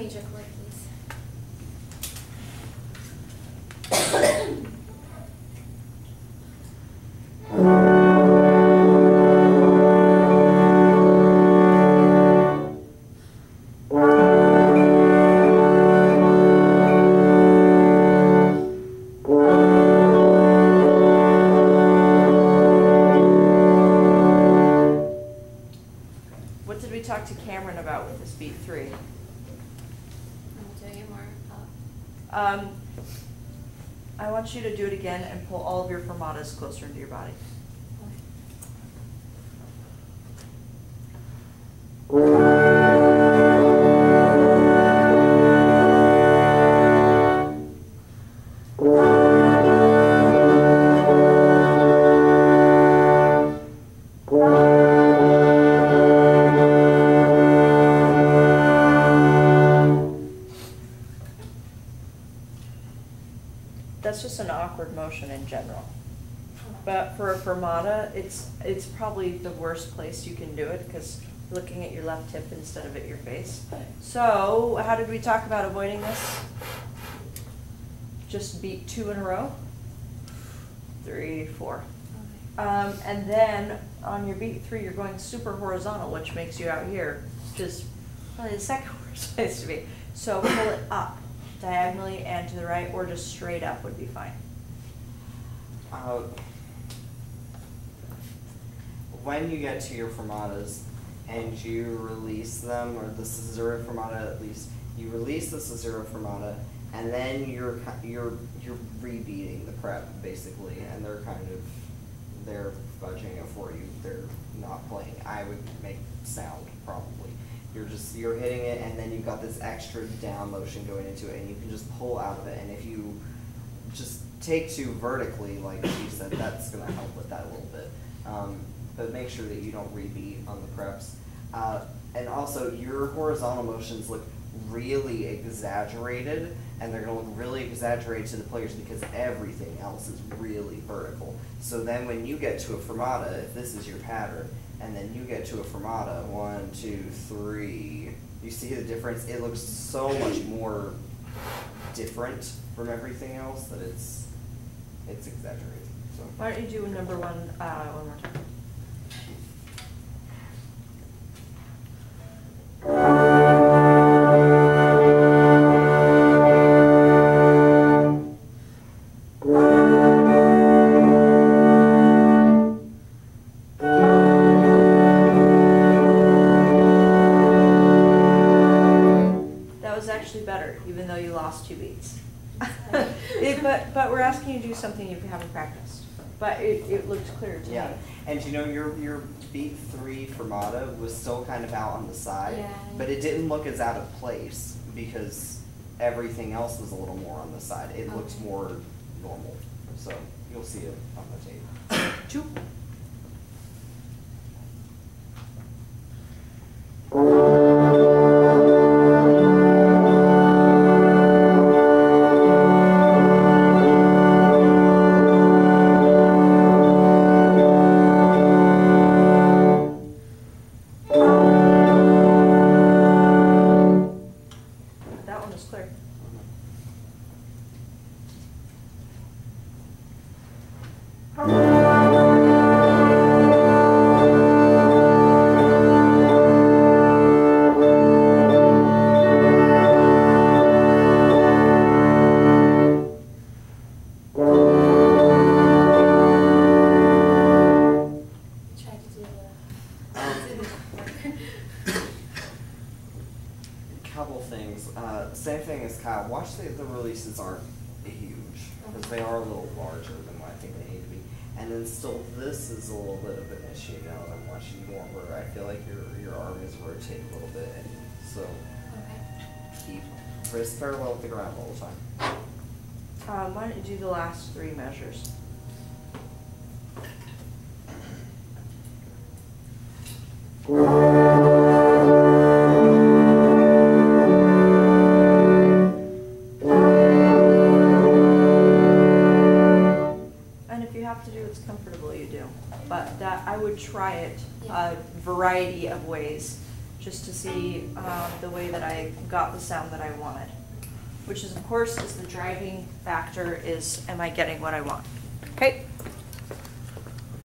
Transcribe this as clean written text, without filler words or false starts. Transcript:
change your cord, please. What did we talk to Cameron about with this beat 3? I'm doing it more up. I want you to do it again and pull all of your fermatas closer into your body. That's just an awkward motion in general. But for a fermata, it's probably the worst place you can do it because you're looking at your left hip instead of at your face. So how did we talk about avoiding this? Just beat 2 in a row. 3, 4. And then on your beat 3, you're going super horizontal, which makes you out here, which is probably the second worst place to be. So pull it up, diagonally and to the right, or just straight up would be fine. When you get to your fermatas and you release them, or the caesura fermata at least, you release the caesura fermata, and then you're rebeating the prep basically, and they're fudging it for you. They're not playing. I would make sound probably. You're hitting it, and then you've got this extra down motion going into it, and you can just pull out of it. And if you just take 2 vertically, like she said, that's going to help with that a little bit. But make sure that you don't rebeat on the preps. And also, your horizontal motions look really exaggerated, and they're going to look really exaggerated to the players because everything else is really vertical. So then when you get to a fermata, if this is your pattern, and then you get to a fermata, 1, 2, 3, you see the difference? It looks so much more different from everything else that it's exaggerated. So Why don't you do number 1 one more time? Better, even though you lost 2 beats. But we're asking you to do something you haven't practiced. But it looked clear to me. And you know, your beat 3 fermata was still kind of out on the side, but it didn't look as out of place because everything else was a little more on the side. It looked more normal. So you'll see it on the tape. 2. Couple things. Same thing as Kyle. Watch the releases aren't huge because they are a little larger than what I think they need to be. And then still, this is a little bit of an issue now that I'm watching more where I feel like your arm is rotating a little bit, and so keep wrist parallel with the ground all the time. Why don't you do the last 3 measures? Comfortable, you do, but that I would try it a variety of ways just to see the way that I got the sound that I wanted. Which is, of course, is the driving factor is, am I getting what I want? Okay.